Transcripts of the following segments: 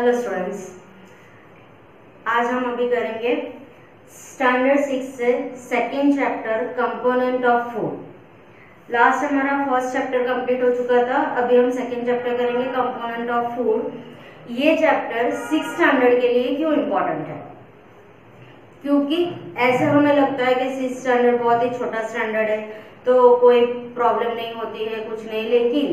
Hello students, आज हम अभी करेंगे स्टैंडर्ड 6 से second chapter component of food. Last हमारा फर्स्ट चैप्टर कंप्लीट हो चुका था, अभी हम सेकेंड चैप्टर करेंगे कंपोनेंट ऑफ फूड। ये चैप्टर 6 स्टैंडर्ड के लिए क्यों इम्पोर्टेंट है? क्योंकि ऐसे हमें लगता है कि 6 स्टैंडर्ड बहुत ही छोटा स्टैंडर्ड है तो कोई प्रॉब्लम नहीं होती है, कुछ नहीं, लेकिन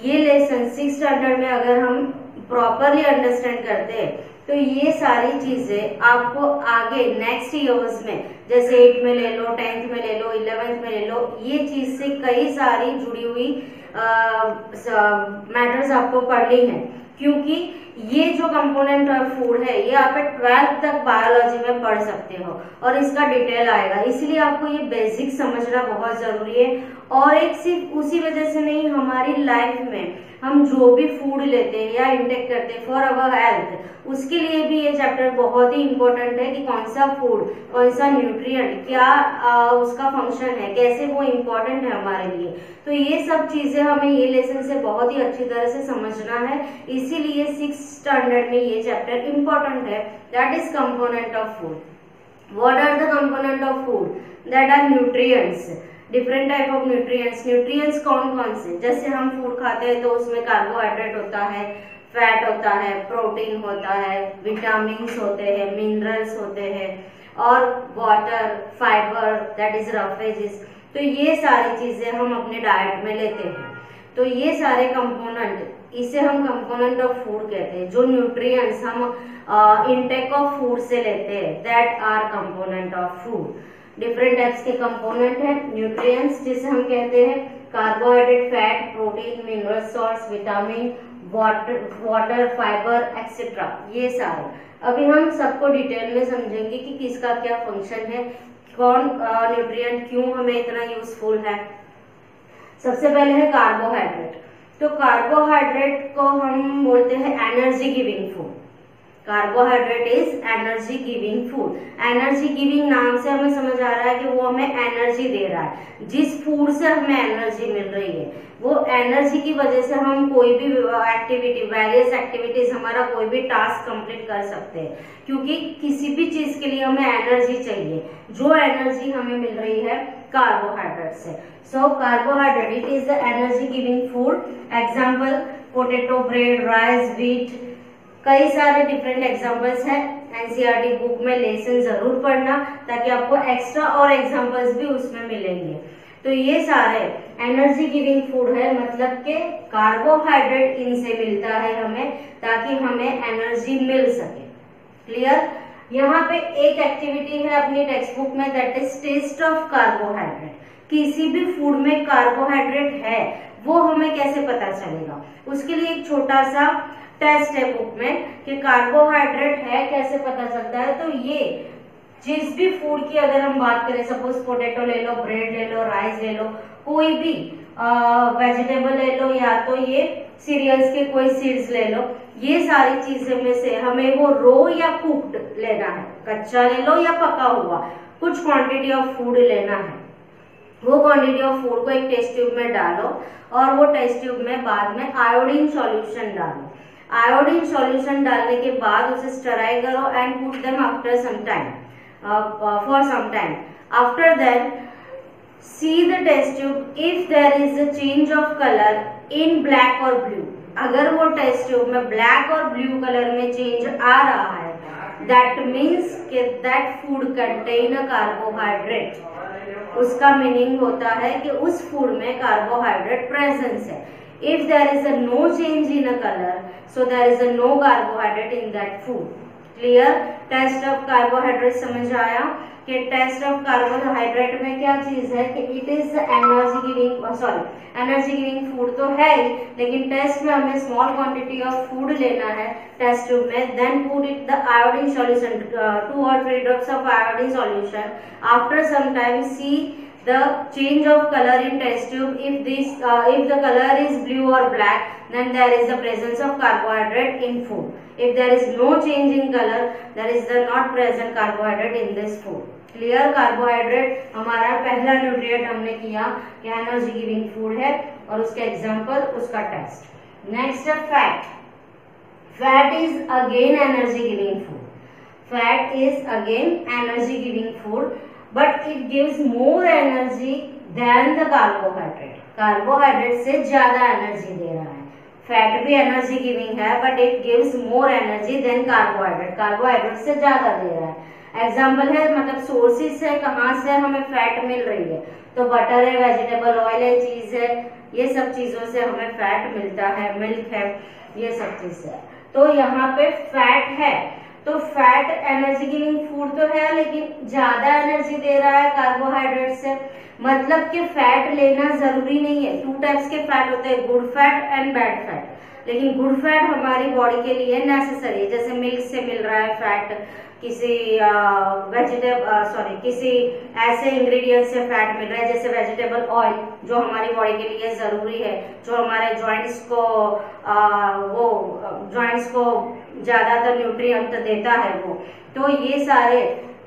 ये लेसन 6 स्टैंडर्ड में अगर हम प्रॉपरली अंडरस्टैंड करते हैं तो ये सारी चीजें आपको आगे नेक्स्ट ईयर्स में, जैसे 8 में ले लो, 10th में ले लो, 11th में ले लो, ये चीज से कई सारी जुड़ी हुई मैटर्स आपको पढ़नी है। क्योंकि ये जो कंपोनेंट ऑफ फूड है ये आप 12th तक बायोलॉजी में पढ़ सकते हो और इसका डिटेल आएगा, इसलिए आपको ये बेसिक समझना बहुत जरूरी है। और एक सिर्फ उसी वजह से नहीं, हमारी लाइफ में हम जो भी फूड लेते हैं या इंटेक करते हैं फॉर अवर हेल्थ, उसके लिए भी ये चैप्टर बहुत ही इम्पोर्टेंट है कि कौन सा फूड, कौन सा न्यूट्रिएंट, क्या उसका फंक्शन है, कैसे वो इम्पोर्टेंट है हमारे लिए। तो ये सब चीजें हमें ये लेसन से बहुत ही अच्छी तरह से समझना है, इसीलिए 6 स्टैंडर्ड में ये चैप्टर इम्पोर्टेंट है, that is component of food. What are the component of food? That are nutrients, different type of nutrients. Nutrients कौन कौन से? जैसे हम फूड खाते हैं तो उसमें कार्बोहाइड्रेट होता है, फैट होता है, प्रोटीन होता है, विटामिन्स होते हैं, मिनरल्स होते हैं और water, fibre, that is roughages. तो ये सारी चीजें हम अपने डाइट में लेते हैं। तो ये सारे कंपोनेंट, इसे हम कंपोनेंट ऑफ फूड कहते हैं। जो न्यूट्रिएंट्स हम इनटेक ऑफ फूड से लेते हैं that R component of food. Different types के कंपोनेंट है न्यूट्रिएंट्स, जिसे हम कहते हैं carbohydrate, fat, protein, mineral salts, vitamin, water, fibre etcetera, ये सारे। अभी हम सबको डिटेल में समझेंगे कि किसका क्या फंक्शन है, कौन न्यूट्रिएंट क्यों हमें इतना यूजफुल है। सबसे पहले है कार्बोहाइड्रेट। तो कार्बोहाइड्रेट को हम बोलते हैं energy giving food. Carbohydrate is energy giving food. Energy giving नाम से हमें समझ आ रहा है कि वो हमें एनर्जी दे रहा है। जिस फूड से हमें एनर्जी मिल रही है वो एनर्जी की वजह से हम कोई भी एक्टिविटी, वेरियस एक्टिविटीज, हमारा कोई भी टास्क कंप्लीट कर सकते हैं, क्योंकि किसी भी चीज के लिए हमें एनर्जी चाहिए। जो एनर्जी हमें मिल रही है कार्बोहाइड्रेट से। So carbohydrate it is the energy giving food. Example potato, bread, rice, wheat, कई सारे डिफरेंट एग्जाम्पल्स हैं। एनसीईआरटी बुक में लेसन जरूर पढ़ना ताकि आपको एक्स्ट्रा और एग्जाम्पल्स भी उसमें मिलेंगे। तो ये सारे एनर्जी गिविंग फूड है, मतलब कि कार्बोहाइड्रेट इनसे मिलता है हमें ताकि हमें एनर्जी मिल सके। क्लियर? यहाँ पे एक एक्टिविटी है अपनी टेक्स्ट बुक में, that is test of carbohydrate. किसी भी फूड में कार्बोहाइड्रेट है वो हमें कैसे पता चलेगा? उसके लिए एक छोटा सा टेस्ट है बुक में कि कार्बोहाइड्रेट है कैसे पता चलता है। तो ये जिस भी फूड की अगर हम बात करें, सपोज पोटैटो ले लो, ब्रेड ले लो, राइस ले लो, कोई भी वेजिटेबल ले लो, या तो ये सीरियल्स के कोई सीड्स ले लो, ये सारी चीजें में से हमें वो रो या कुक्ड लेना है, कच्चा ले लो या पका हुआ, कुछ क्वांटिटी ऑफ फूड लेना है। वो क्वांटिटी ऑफ फूड को एक टेस्ट ट्यूब में डालो और वो टेस्ट ट्यूब में बाद में आयोडीन सॉल्यूशन डालो। आयोडीन सॉल्यूशन डालने के बाद उसे स्टराई करो and put them after some time, for some time. After that see the test tube if there is a change of colour in black और ब्लू। अगर वो टेस्ट ट्यूब में ब्लैक और ब्लू कलर में change आ रहा है, that means कि that food contain a carbohydrate. उसका मीनिंग होता है कि उस फूड में कार्बोहाइड्रेट प्रेजेंस है। If there is a no change in a color, so there is a no carbohydrate in that food. Clear? Test of carbohydrate समझ आया कि टेस्ट ऑफ कार्बोहाइड्रेट में क्या चीज है कि it is energy giving, energy giving food तो है ही, लेकिन टेस्ट में हमें स्मॉल क्वांटिटी ऑफ फूड लेना है टेस्ट ट्यूब में, then put it the iodine solution, 2 or 3 drops of iodine solution. After some time see the change of color in test tube. If the color is blue or black, then there is the presence of carbohydrate in food. If there is no change in color, there is the not present carbohydrate in this food. Clear? Carbohydrate हमारा पहला nutrient हमने किया कि energy giving food है और उसके example, उसका test. Next है fat. Fat is again energy giving food. Fat is again energy giving food, but it gives more energy than the carbohydrate. Carbohydrate से ज्यादा एनर्जी दे रहा है। फैट भी एनर्जी गिविंग है, but it gives more energy than carbohydrate. Carbohydrate से ज्यादा दे रहा है। एग्जाम्पल है, मतलब सोर्सेज से कहाँ से हमें फैट मिल रही है, तो बटर है, वेजिटेबल ऑयल है, चीज है, ये सब चीजों से हमें फैट मिलता है, मिल्क है, ये सब चीज है। तो यहाँ पे फैट है, तो फैट एनर्जी गिविंग फूड तो है, लेकिन ज्यादा एनर्जी दे रहा है कार्बोहाइड्रेट से। मतलब कि फैट लेना जरूरी नहीं है। टू टाइप्स के फैट होते हैं, good fat and bad fat. लेकिन गुड फैट हमारी बॉडी के लिए नेसेसरी है। जैसे मिल्क से मिल रहा है फैट, किसी किसी ऐसे इंग्रेडिएंट से फैट मिल रहा है, जैसे वेजिटेबल ऑयल, जो हमारी बॉडी के लिए जरूरी है, जो हमारे जॉइंट्स को ज्यादातर न्यूट्रिएंट देता है वो। तो ये सारे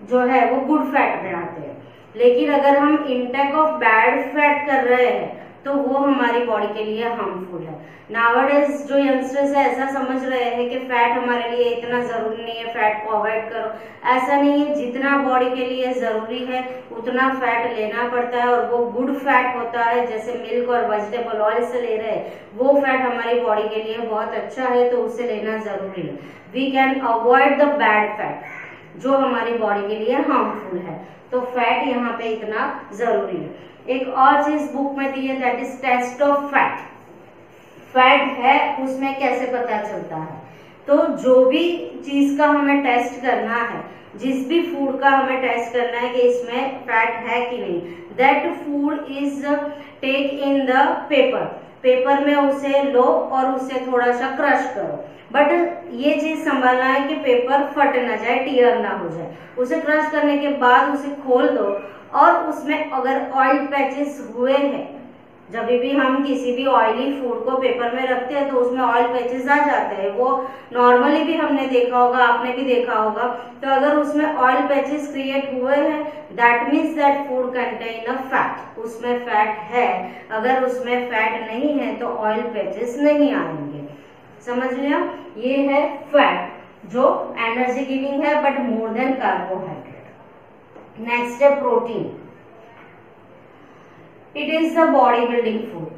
जो है वो गुड फैट में आते हैं। लेकिन अगर हम इंटेक ऑफ बैड फैट कर रहे हैं तो वो हमारी बॉडी के लिए हार्मफुल है। नाउअडेज जो यंगस्टर्स है ऐसा समझ रहे हैं कि फैट हमारे लिए इतना जरूरी नहीं है, फैट को अवॉइड करो। ऐसा नहीं है, जितना बॉडी के लिए जरूरी है उतना फैट लेना पड़ता है, और वो गुड फैट होता है। जैसे मिल्क और वेजिटेबल ऑयल से ले रहे हैं, वो फैट हमारी बॉडी के लिए बहुत अच्छा है, तो उसे लेना जरूरी है। We can avoid the bad fat जो हमारी बॉडी के लिए हार्मफुल है। तो फैट यहाँ पे इतना जरूरी है। एक और चीज बुक में दी है, that is test of fat. Fat है उसमें कैसे पता चलता है, तो जो भी चीज का हमें टेस्ट करना है, जिस भी फूड का हमें टेस्ट करना है कि इसमें फैट है कि नहीं, that food is take in the paper में उसे लो और उसे थोड़ा सा क्रश करो। बट ये चीज संभालना है कि पेपर फट ना जाए, टियर ना हो जाए। उसे क्रश करने के बाद उसे खोल दो, और उसमें अगर ऑयल पैचेस हुए हैं, जब भी हम किसी भी ऑयली फूड को पेपर में रखते हैं तो उसमें ऑयल पैचेस आ जाते हैं। वो नॉर्मली भी हमने देखा होगा, आपने भी देखा होगा। तो अगर उसमें ऑयल पैचेस क्रिएट हुए हैं, that means that food contain a fat, उसमें फैट है। अगर उसमें फैट नहीं है तो ऑयल पैचेस नहीं आएंगे। समझ लिया? ये है फैट जो एनर्जी गिविंग है, but more than carbohydrate. Next है protein. It is the body building food.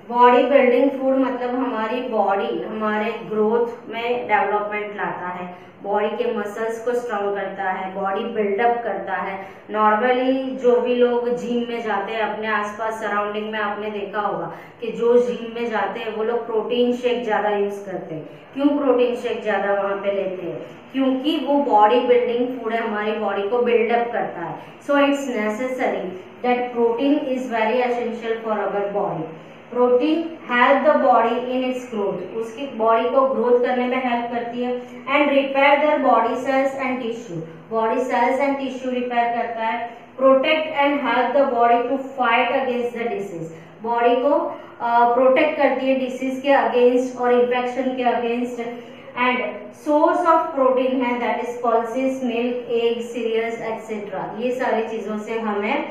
Body building food मतलब हमारी बॉडी हमारे ग्रोथ में डेवलपमेंट लाता है, बॉडी के मसल्स को स्ट्रॉन्ग करता है, बॉडी बिल्डअप करता है। नॉर्मली जो भी लोग जिम में जाते हैं, अपने आसपास सराउंडिंग में आपने देखा होगा कि जो जिम में जाते हैं वो लोग प्रोटीन शेक ज्यादा यूज करते हैं। क्यों प्रोटीन शेक ज्यादा वहां पे लेते हैं? क्योंकि वो बॉडी बिल्डिंग फूड है, हमारी बॉडी को बिल्डअप करता है। So it's necessary that protein is very essential for our body. Protein help the body in its growth, उसकी बॉडी को ग्रोथ करने में हेल्प करती है। And repair their body cells and tissue, body cells and tissue repair करता है। Protect and help the body to fight against the disease, body को protect करती है डिसीज के अगेंस्ट और इन्फेक्शन के against. And source of protein है that is pulses, milk, egg, cereals etcetera. ये सारी चीजों से हमें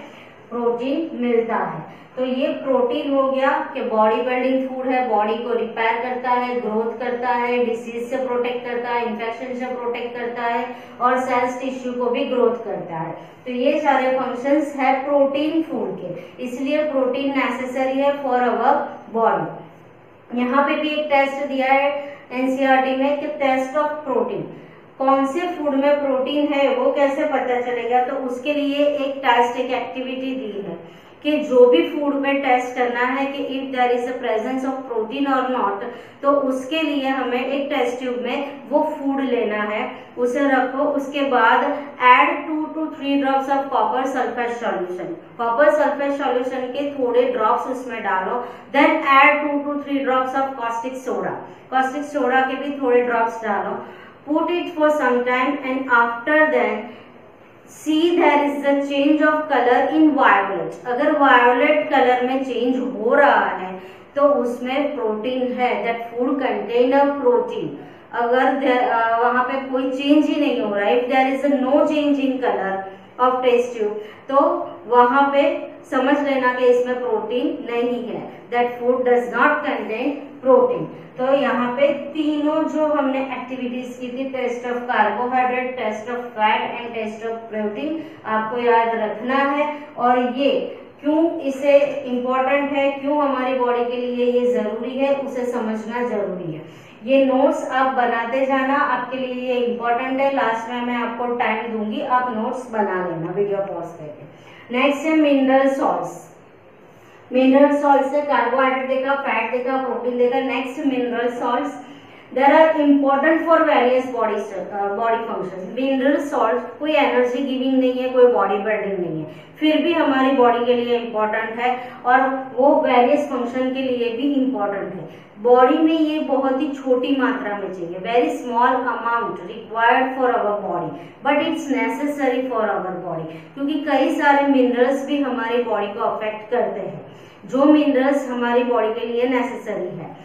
प्रोटीन मिलता है। तो ये प्रोटीन हो गया कि बॉडी बिल्डिंग फूड है, बॉडी को रिपेयर करता है, ग्रोथ करता है, डिसीज से प्रोटेक्ट करता है, इन्फेक्शन से प्रोटेक्ट करता है, और सेल्स टिश्यू को भी ग्रोथ करता है। तो ये सारे फंक्शंस है प्रोटीन फूड के, इसलिए प्रोटीन नेसेसरी है फॉर अवर बॉडी। यहाँ पे भी एक टेस्ट दिया है एनसीईआरटी में कि टेस्ट ऑफ प्रोटीन, कौन से फूड में प्रोटीन है वो कैसे पता चलेगा। तो उसके लिए एक टेस्ट, एक एक्टिविटी दी है कि जो भी फूड में टेस्ट करना है कि if there is a presence of protein और नॉट, तो उसके लिए हमें एक टेस्ट ट्यूब में वो फूड लेना है, उसे रखो, उसके बाद add 2 to 3 drops of copper sulphate solution, copper sulphate solution के थोड़े ड्रॉप्स उसमें डालो। Then add 2 to 3 drops of caustic soda, caustic soda के भी थोड़े ड्रॉप्स डालो। Put it for some time and after then see there is the change of color in violet, अगर violet colour में चेंज हो रहा है तो उसमें प्रोटीन है, that food contain a protein। अगर वहां पे कोई चेंज ही नहीं हो रहा है, if there is a no change in color, of test tube, तो वहां पे समझ लेना कि इसमें प्रोटीन नहीं है, that food does not contain protein. तो यहाँ पे तीनों जो हमने एक्टिविटीज की थी, test of carbohydrate, test of fat and test of protein, आपको याद रखना है। और ये क्यों इसे इम्पोर्टेंट है, क्यों हमारी बॉडी के लिए ये जरूरी है, उसे समझना जरूरी है। ये नोट्स आप बनाते जाना, आपके लिए ये इम्पोर्टेंट है। लास्ट में मैं आपको टाइम दूंगी, आप नोट्स बना लेना वीडियो पॉज करके। नेक्स्ट है मिनरल सॉल्ट्स। मिनरल सॉल्ट से कार्बोहाइड्रेट देखा, फैट देखा, प्रोटीन देखा। Next mineral salts, there are important for various body functions. Mineral salt कोई एनर्जी गिविंग नहीं है, कोई बॉडी बिल्डिंग नहीं है, फिर भी हमारी बॉडी के लिए इम्पोर्टेंट है और वो वेरियस फंक्शन के लिए भी इम्पोर्टेंट है। बॉडी में ये बहुत ही छोटी मात्रा में चाहिए, very small amount required for our body, but it's necessary for our body, क्योंकि कई सारे मिनरल्स भी हमारी बॉडी को अफेक्ट करते हैं, जो मिनरल्स हमारी बॉडी के लिए नेसेसरी है।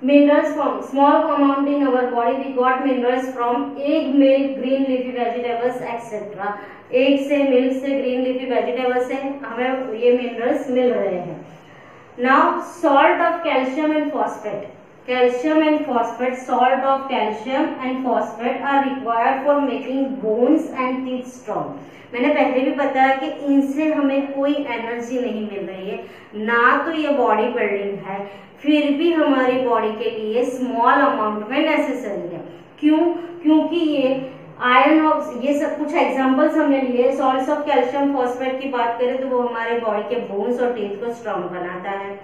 Minerals from small amount in our body, we got minerals from egg, milk, green leafy vegetables etc. Egg से, मिल्क से, ग्रीन लीफी वेजिटेबल्स से हमें ये मिनरल्स मिल रहे हैं। Now salt of calcium and phosphate, calcium and phosphate, salt of calcium and phosphate are required for making bones and teeth strong. मैंने पहले भी बताया कि इनसे हमें कोई एनर्जी नहीं मिल रही है, ना तो ये बॉडी बिल्डिंग है, फिर भी हमारी बॉडी के लिए स्मॉल अमाउंट में नेसेसरी है। क्यों? क्योंकि ये आयरन ऑफ, ये सब कुछ एग्जांपल्स हमने लिए। सॉल्ट्स ऑफ कैल्शियम फॉस्फेट की बात करें तो वो हमारे बॉडी के बोन्स और टीथ को स्ट्रॉन्ग बनाता है।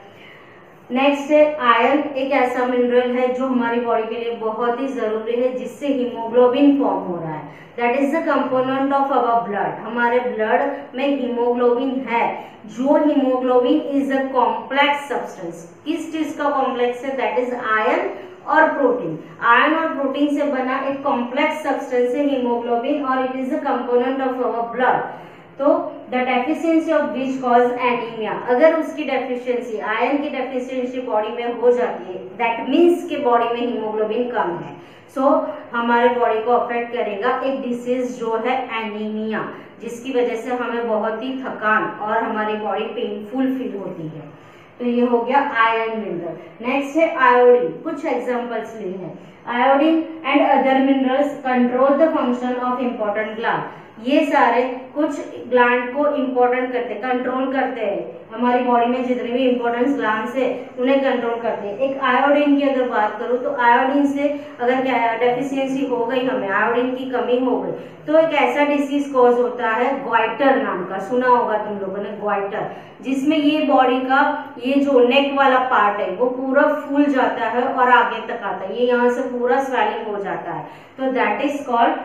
नेक्स्ट है आयरन, एक ऐसा मिनरल है जो हमारी बॉडी के लिए बहुत ही जरूरी है, जिससे हीमोग्लोबिन फॉर्म हो रहा है। That is the component of our blood. हमारे ब्लड में हीमोग्लोबिन है, जो haemoglobin is a complex substance. किस चीज का कॉम्प्लेक्स है? दैट इज आयरन और प्रोटीन। आयरन और प्रोटीन से बना एक कॉम्प्लेक्स सब्सटेंस है हीमोग्लोबिन, और it is a component of our blood. तो the deficiency of which cause anaemia, अगर उसकी डेफिशिएंसी, आयरन की डेफिशिएंसी बॉडी में हो जाती है, दैट मीन्स कि बॉडी में हीमोग्लोबिन कम है, सो हमारे बॉडी को अफेक्ट करेगा एक डिसीज जो है एनीमिया, जिसकी वजह से हमें बहुत ही थकान और हमारी बॉडी पेनफुल फील होती है। तो ये हो गया आयरन मिनरल। नेक्स्ट है आयोडीन, कुछ एग्जांपल्स लिए हैं। Iodine and other minerals control the function of important gland. ये सारे कुछ ग्लैंड को इम्पोर्टेंट करते, कंट्रोल करते हैं, हमारी बॉडी में जितने भी इम्पोर्टेंट ग्लैंड्स है उन्हें कंट्रोल करते हैं। एक आयोडीन की अगर बात करूं तो आयोडीन से अगर डेफिशिएंसी हो गई, हमें आयोडीन की कमी हो गई, तो एक ऐसा डिसीज कॉज होता है ग्वाइटर नाम का, सुना होगा तुम लोगों ने ग्वाइटर, जिसमें ये बॉडी का ये जो नेक वाला पार्ट है वो पूरा फूल जाता है और आगे तक आता है, ये यहाँ से पूरा स्वेलिंग हो जाता है, तो दैट इज कॉल्ड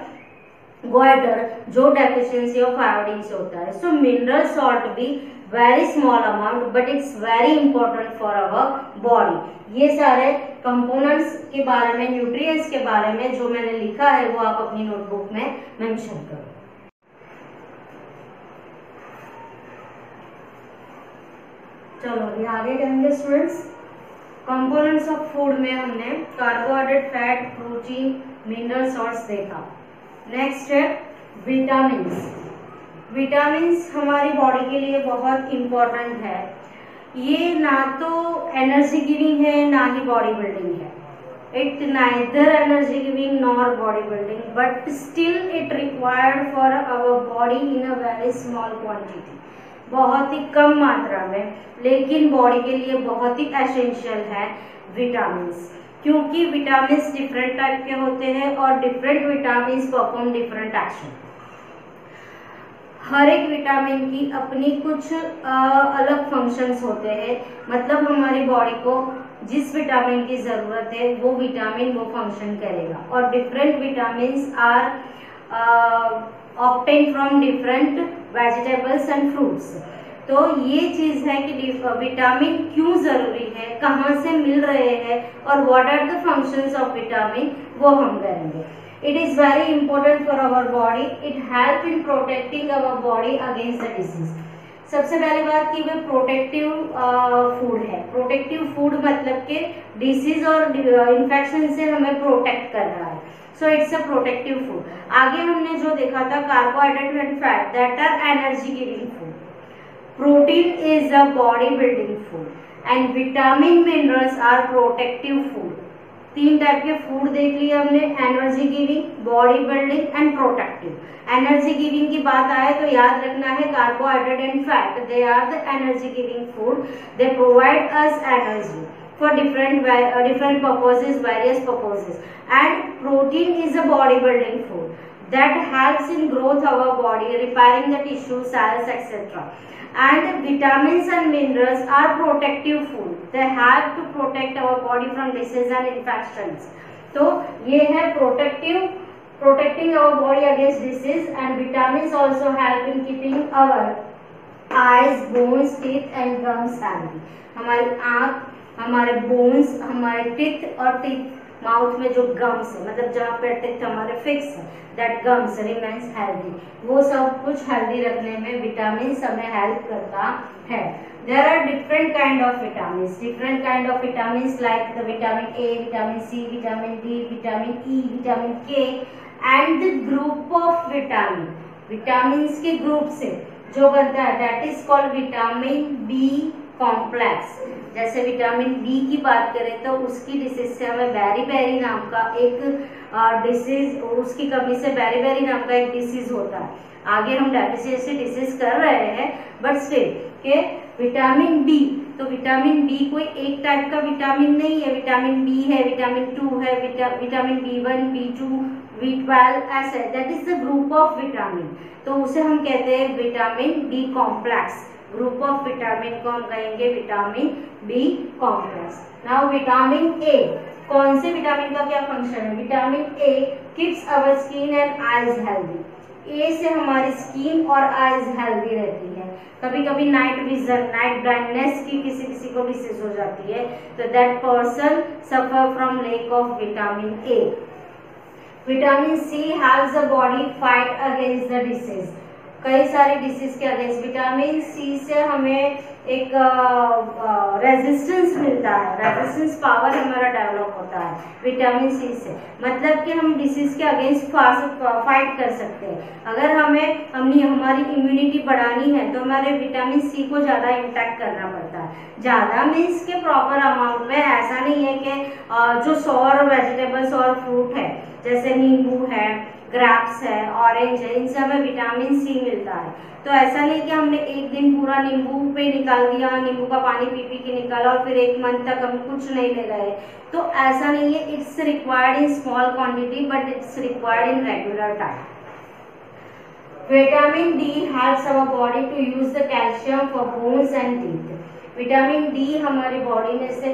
ग्वाइटर, जो डेफिशिएंसी ऑफ आयोडीन से होता है। सो मिनरल सॉल्ट भी very small amount, but it's very important for our body. ये सारे कंपोनेंट्स के बारे में, न्यूट्रिएंट्स के बारे में जो मैंने लिखा है वो आप अपनी नोटबुक में मेंशन करो। चलो ये आगे करेंगे स्टूडेंट्स। कंपोनेंट्स ऑफ फूड में हमने carbohydrate, fat, protein, mineral salts देखा। नेक्स्ट है विटामिन्स। विटामिन्स हमारी बॉडी के लिए बहुत इम्पोर्टेंट है। ये ना तो एनर्जी गिविंग है, ना ही बॉडी बिल्डिंग है। It neither energy giving nor body building, but still it required for our body in a very small quantity, बहुत ही कम मात्रा में, लेकिन बॉडी के लिए बहुत ही एसेंशियल है विटामिन्स, क्योंकि विटामिन्स डिफरेंट टाइप के होते हैं और different vitamins perform different action. हर एक विटामिन की अपनी कुछ अलग फंक्शंस होते हैं, मतलब हमारी बॉडी को जिस विटामिन की जरूरत है वो विटामिन वो फंक्शन करेगा, और different vitamins are obtain from different vegetables and fruits. तो ये चीज है कि विटामिन क्यों जरूरी है, कहाँ से मिल रहे हैं, और what are the functions of vitamin, वो हम करेंगे। It is very important for our body, it help in protecting our body against the disease. सबसे पहली बात कि वह प्रोटेक्टिव फूड है। प्रोटेक्टिव फूड मतलब कि डिसीज और इन्फेक्शन से हमें प्रोटेक्ट कर रहा है। So it's a protective food. आगे हमने जो देखा था carbohydrate and fat that are energy giving food, protein is a body building food and vitamin minerals are protective food. तीन टाइप के फूड देख लिए हमने, energy giving, body building and protective. Energy giving की बात आए तो याद रखना है carbohydrate and fat, they are the energy giving food, they provide us energy for different purposes, various purposes. And protein is a body building food that helps in growth of our body, repairing the tissue, cells, etc. And vitamins and minerals are protective food, they help to protect our body from disease and infections. तो ये है protecting our body against disease, and vitamins also help in keeping our eyes, bones, teeth and gums healthy. हमारी आँख, हमारे bones, हमारे teeth और teeth mouth में जो गम्स है, मतलब जहाँ पे टीथ हमारे फिक्स है, दैट गम्स रिमेन्स हेल्दी। वो सब कुछ हेल्दी रखने में विटामिन हमें हेल्प करता है। There are different kind of vitamins like the vitamin A, vitamin C, vitamin D, vitamin E, vitamin K and the group of vitamin के ग्रुप से जो बनता है that is called vitamin B complex. जैसे vitamin B की बात करें तो उसकी डिसीज से हमें बेरी नाम का एक डिसीज, उसकी कमी से बेरी नाम का एक डिसीज होता है। आगे हम डेफिशिएंसी डिसीज कर रहे हैं, बट स्टिल के विटामिन बी, तो विटामिन बी कोई एक टाइप का विटामिन नहीं है, विटामिन बी है, विटामिन 2 है, विटामिन B1, B2, B12 ऐसे, that is the group of vitamin. तो उसे हम कहते हैं vitamin B complex. Group of vitamin को हम कहेंगे vitamin B complex. Now vitamin A, कौन से विटामिन का क्या फंक्शन है? Vitamin A keeps our skin and eyes healthy. A से हमारी स्किन और आईज हेल्दी रहती है। कभी कभी नाइट विजन, नाइट ब्लाइंडनेस की किसी को डिसीज हो जाती है, तो that person suffer from lack of vitamin A. Vitamin C helps the body fight against the disease, कई सारी डिसीज के अगेंस्ट। विटामिन सी से हमें एक रेजिस्टेंस मिलता है, रेजिस्टेंस पावर हमारा डेवलप होता है विटामिन सी से, मतलब कि हम डिसीज के अगेंस्ट फाइट कर सकते हैं। अगर हमारी इम्यूनिटी बढ़ानी है तो हमारे विटामिन सी को ज़्यादा इंटैक्ट करना पड़ता है। ज़्यादा मीन्स के प्रॉपर अमाउंट में, ऐसा नहीं है कि जो सौर वेजिटेबल्स और फ्रूट है जैसे नींबू है, ग्रेप्स है, ऑरेंज है, इनसे हमें विटामिन सी मिलता है। तो ऐसा नहीं कि हमने एक दिन पूरा नींबू पे निकाल दिया, नींबू का पानी पी के निकाला और फिर एक मंथ तक हम कुछ नहीं ले रहे, तो ऐसा नहीं है। It's required in small quantity but it's required in regular time. Vitamin D helps our body to use the calcium for bones and teeth. Vitamin D हमारी बॉडी में से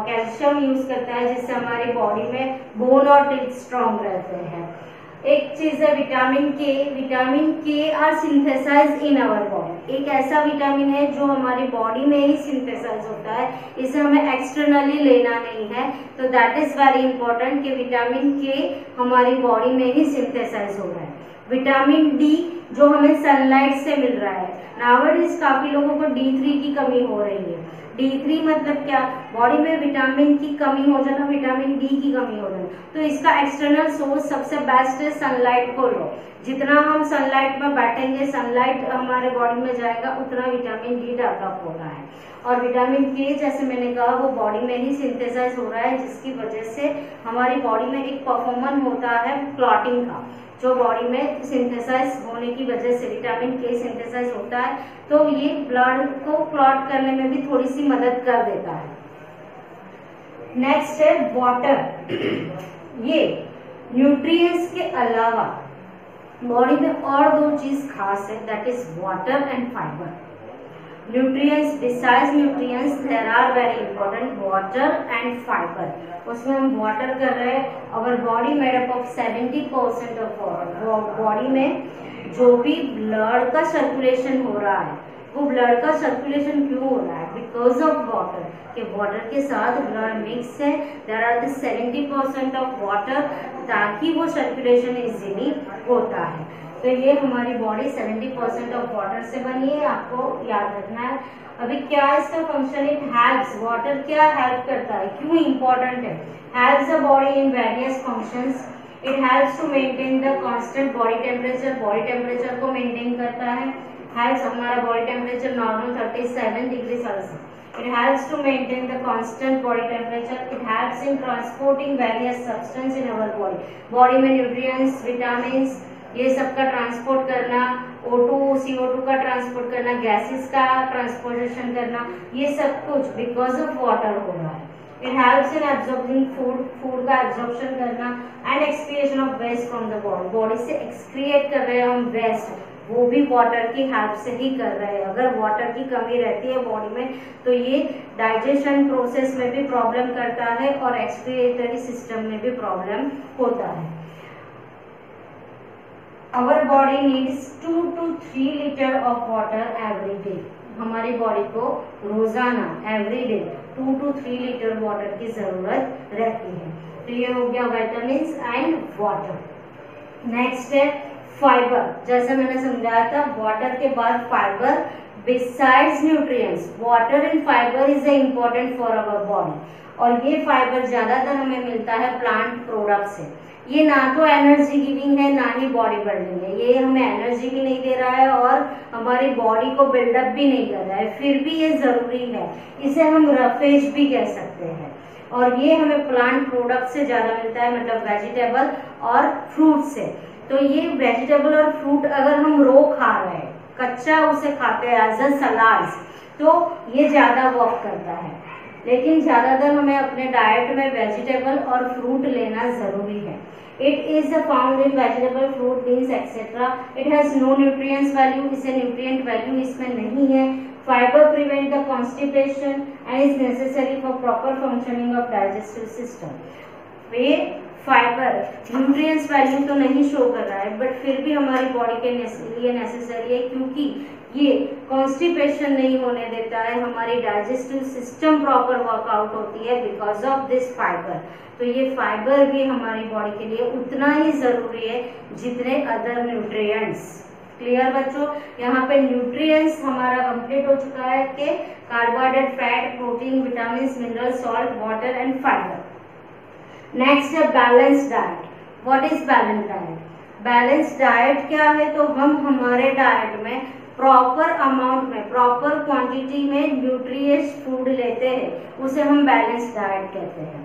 कैल्शियम यूज करता है जिससे हमारी बॉडी में बोन और टीथ स्ट्रॉन्ग रहते हैं। एक चीज है vitamin K are synthesise in our body. एक ऐसा विटामिन है जो हमारी बॉडी में ही सिंथेसाइज होता है, इसे हमें एक्सटर्नली लेना नहीं है। तो दैट इज वेरी इंपॉर्टेंट कि विटामिन के हमारी बॉडी में ही सिंथेसाइज हो रहा है। विटामिन डी जो हमें सनलाइट से मिल रहा है, नाउअडेज काफी लोगों को D3 की कमी हो रही है। D3 मतलब क्या? बॉडी में विटामिन की कमी हो जाना, विटामिन डी की कमी हो जाना। तो इसका एक्सटर्नल सोर्स सबसे बेस्ट है सनलाइट को लो। जितना हम सनलाइट में बैठेंगे, सनलाइट हमारे बॉडी में जाएगा, उतना विटामिन डी डेवलप हो रहा है। और विटामिन के जैसे मैंने कहा वो बॉडी में ही सिंथेसाइज हो रहा है, जिसकी वजह से हमारी बॉडी में एक परफॉर्मेंस होता है क्लॉटिंग का, जो बॉडी में सिंथेसाइज होने की वजह से विटामिन के सिंथेसाइज होता है, तो ये ब्लड को क्लॉट करने में भी थोड़ी सी मदद कर देता है। नेक्स्ट है वाटर। ये न्यूट्रिएंट्स के अलावा बॉडी में और दो चीज खास है, that is water and fibre. Nutrients, besides nutrients there are very important water and fiber। उसमें हम वाटर कर रहे हैं। our body made up of 70% of water। Body में जो भी ब्लड का सर्कुलेशन हो रहा है, वो ब्लड का सर्कुलेशन क्यों हो रहा है? Because of water. कि वाटर के साथ ब्लड मिक्स है, there are the 70% of water, ताकि वो सर्कुलेशन इजीली होता है। तो ये हमारी बॉडी 70% ऑफ वाटर से बनी है, आपको याद रखना है। अभी क्या इसका फंक्शन? It helps. वाटर क्या हेल्प करता है, क्यों इंपॉर्टेंट है? Helps the body in various functions. It helps to maintain the constant body temperature, body temperature को मेंटेन करता है। हेल्प्स, हमारा body temperature normal 37 degree Celsius. It helps to maintain the constant body temperature. It helps in transporting various substances in our body. Body में nutrients, vitamins, ये सब का transport करना, O2, CO2 का ट्रांसपोर्ट करना, गैसेस का transportation करना, ये सब कुछ बिकॉज ऑफ वाटर हो रहा है। It helps in absorbing food, food का एब्जॉर्प्शन करना and excretion of waste from the body. Body से एक्सक्रिएट कर रहे हैं हम वेस्ट, वो भी वाटर की हेल्प से ही कर रहे हैं। अगर वाटर की कमी रहती है बॉडी में तो ये डाइजेशन प्रोसेस में भी प्रॉब्लम करता है और एक्सक्रिएटरी सिस्टम में भी प्रॉब्लम होता है। Our body needs 2 to 3 litre of water every day. हमारी बॉडी को रोजाना every day 2 to 3 litre water की जरूरत रहती है। तो ये हो गया विटामिन्स एंड वाटर। नेक्स्ट है फाइबर। जैसे मैंने समझाया था, वाटर के बाद fibre. Besides nutrients, water and fibre is important for our body. और ये फाइबर ज्यादातर हमें मिलता है प्लांट प्रोडक्ट से। ये ना तो एनर्जी गिविंग है ना ही बॉडी बिल्डिंग है। ये हमें एनर्जी भी नहीं दे रहा है और हमारी बॉडी को बिल्डअप भी नहीं कर रहा है, फिर भी ये जरूरी है। इसे हम रफेज भी कह सकते हैं। और ये हमें प्लांट प्रोडक्ट से ज्यादा मिलता है, मतलब वेजिटेबल और फ्रूट से। तो ये वेजिटेबल और फ्रूट अगर हम रो खा रहे हैं, कच्चा उसे खाते हैं एज अ सलाड्स, तो ये ज्यादा वर्क करता है। लेकिन ज्यादातर हमें अपने डाइट में वेजिटेबल और फ्रूट लेना जरूरी है। It is found in vegetable, fruit, beans etcetera. It has no nutrients value, इसे न्यूट्रिएंट वैल्यू इसमें नहीं है। Fibre prevent the constipation and is necessary for proper functioning of digestive system. ये फाइबर न्यूट्रिएंट्स वैल्यू तो नहीं show कर रहा है, बट फिर भी हमारी बॉडी के लिए नेसेसरी है, क्योंकि ये कॉन्स्टिपेशन नहीं होने देता है। हमारी डाइजेस्टिव सिस्टम प्रॉपर वर्कआउट होती है बिकॉज ऑफ दिस फाइबर। तो ये फाइबर भी हमारी बॉडी के लिए उतना ही जरूरी है जितने अदर न्यूट्रिएंट्स। क्लियर बच्चों? यहाँ पे न्यूट्रिएंट्स हमारा कंप्लीट हो चुका है कि carbohydrate, fat, protein, vitamin, mineral, salt, water and fibre. Next है balance diet. What is balance diet? Balance diet क्या है? तो हम हमारे डाइट में प्रॉपर अमाउंट में, प्रॉपर क्वांटिटी में न्यूट्रिएंट्स फूड लेते हैं, उसे हम बैलेंस डाइट कहते हैं।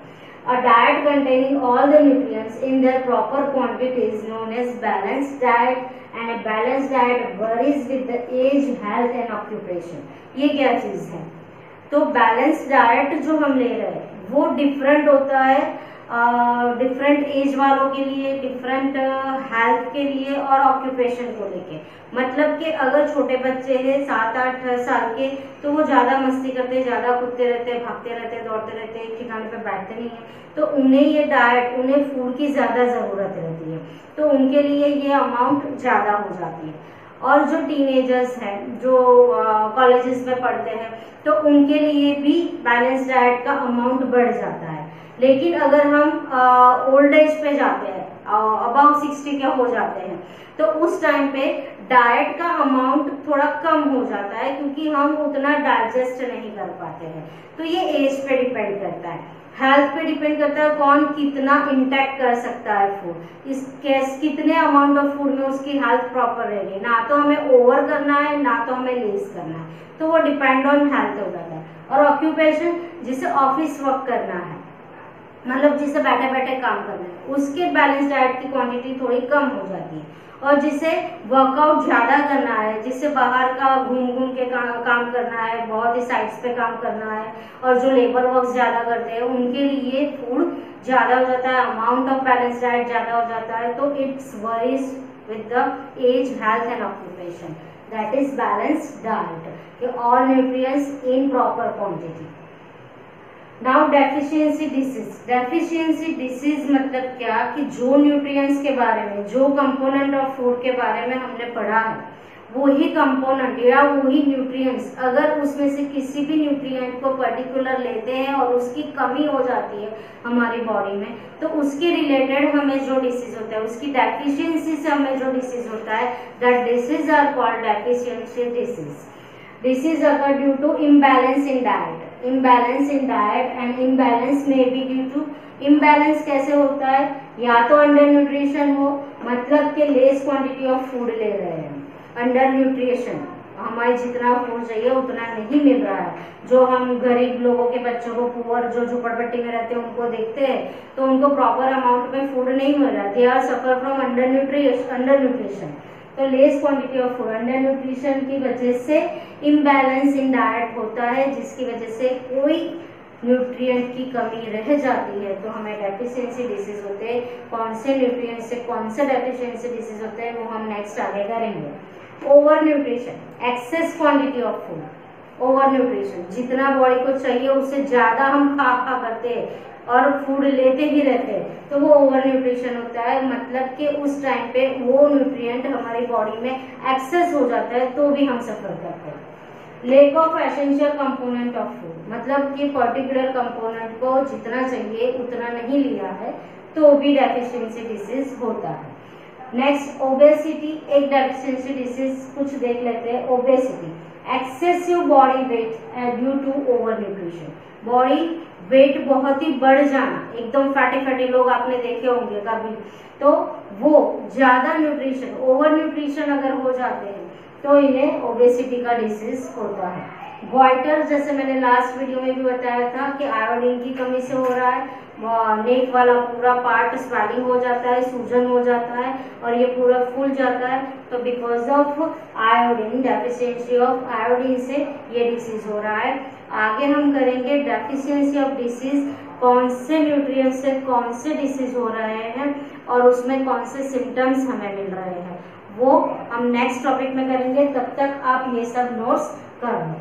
A diet containing all the nutrients in their proper quantity is known as balanced diet, and a balanced diet varies with the age, health and occupation. ये क्या चीज है? तो बैलेंस्ड डाइट जो हम ले रहे हैं वो डिफरेंट होता है डिफरेंट एज वालों के लिए, डिफरेंट हेल्थ के लिए और ऑक्यूपेशन को लेके। मतलब कि अगर छोटे बच्चे हैं 7-8 साल के, तो वो ज्यादा मस्ती करते, ज्यादा कूदते रहते, भागते रहते, दौड़ते रहते, एक ठिकाने पे बैठते नहीं है, तो उन्हें ये डाइट, उन्हें फूड की ज्यादा जरूरत रहती है, तो उनके लिए ये अमाउंट ज्यादा हो जाती है। और जो टीनेजर्स हैं, जो कॉलेजेस में पढ़ते हैं, तो उनके लिए भी बैलेंस डाइट का अमाउंट बढ़ जाता है। लेकिन अगर हम ओल्ड एज पे जाते हैं, अबाउ 60 के हो जाते हैं, तो उस टाइम पे डाइट का अमाउंट थोड़ा कम हो जाता है, क्योंकि हम उतना डाइजेस्ट नहीं कर पाते हैं। तो ये एज पे डिपेंड करता है, हेल्थ पे डिपेंड करता है, कौन कितना इंटेक्ट कर सकता है फूड, इस कितने अमाउंट ऑफ फूड में उसकी हेल्थ प्रॉपर रहेगी। ना तो हमें ओवर करना है, ना तो हमें लेस करना है, तो वो डिपेंड ऑन हेल्थ हो जाता है। और ऑक्यूपेशन, जिसे ऑफिस वर्क करना है, मतलब जिसे बैठे बैठे काम करना है, उसके बैलेंस डाइट की क्वांटिटी थोड़ी कम हो जाती है। और जिसे वर्कआउट ज्यादा करना है, जिसे बाहर का घूम घूम के काम करना है, बहुत ही साइट्स पे काम करना है, और जो लेबर वर्क ज्यादा करते हैं, उनके लिए फूड ज्यादा हो जाता है, अमाउंट ऑफ बैलेंस डाइट ज्यादा हो जाता है। तो it's varies with the age, health and occupation, that is balanced diet, all nutrients in proper quantity. Now deficiency disease. Deficiency disease मतलब क्या कि जो न्यूट्रिएंट्स के बारे में, जो कंपोनेंट ऑफ फूड के बारे में हमने पढ़ा है, वही कंपोनेंट या वही न्यूट्रिएंट्स अगर उसमें से किसी भी न्यूट्रिएंट को पर्टिकुलर लेते हैं और उसकी कमी हो जाती है हमारी बॉडी में, तो उसके रिलेटेड हमें जो डिसीज होता है, उसकी डेफिशिएंसी से हमें जो डिसीज होता है, that disease are called deficiency disease. Disease अगर due to imbalance in diet, imbalance in diet and imbalance में बी ड्यू टू, इम्बैलेंस कैसे होता है, या तो अंडर न्यूट्रिशन हो, मतलब कि लेस क्वांटिटी ऑफ फूड ले रहे हैं, अंडर न्यूट्रिशन, हमारे जितना फूड चाहिए उतना नहीं मिल रहा है। जो हम गरीब लोगों के बच्चों को, पुअर जो झोपड़पट्टी में रहते हैं उनको देखते हैं तो उनको प्रॉपर अमाउंट में फूड नहीं मिल रहा, they are suffer from undernutrition. तो less quantity of food, undernutrition की वजह से इम्बैलेंस इन डाइट होता है, जिसकी वजह से कोई न्यूट्रिएंट की कमी रह जाती है तो हमें डेफिशिएंसी डिसीज होते हैं। कौन से न्यूट्रिएंट से कौन से डेफिशिएंसी डिसीज होते हैं वो हम नेक्स्ट आगे करेंगे। Over nutrition, excess quantity of food, over nutrition, जितना बॉडी को चाहिए उससे ज्यादा हम खा करते हैं और फूड लेते ही रहते हैं तो वो ओवर न्यूट्रिशन होता है, मतलब कि उस टाइम पे वो न्यूट्रिएंट हमारी बॉडी में एक्सेस हो जाता है तो भी हम सफर करते हैं। Lake of essential component of food, मतलब कि पर्टिकुलर कंपोनेंट को जितना चाहिए उतना नहीं लिया है तो भी डेफिशिएंसी डिसीज होता है। नेक्स्ट ओबेसिटी, एक डेफिशिएंसी डिसीज कुछ देख लेते हैं। Obesity, excessive body weight due to over nutrition, body weight बहुत ही बढ़ जाना, एकदम फैटी लोग आपने देखे होंगे कभी, तो वो ज्यादा न्यूट्रिशन, ओवर न्यूट्रिशन अगर हो जाते हैं तो इन्हें ओबेसिटी का डिसीज होता है। गॉइटर, जैसे मैंने लास्ट वीडियो में भी बताया था कि आयोडीन की कमी से हो रहा है, नेक वाला पूरा पार्ट स्वेलिंग हो जाता है, सूजन हो जाता है और ये पूरा फूल जाता है, तो because of iodine, deficiency of iodine से ये डिसीज हो रहा है। आगे हम करेंगे डेफिशिएंसी ऑफ डिसीज, कौन से न्यूट्रिएंट से कौन से डिसीज हो रहे हैं और उसमें कौन से सिम्टम्स हमें मिल रहे हैं, वो हम नेक्स्ट टॉपिक में करेंगे। तब तक आप ये सब नोट्स कर लो।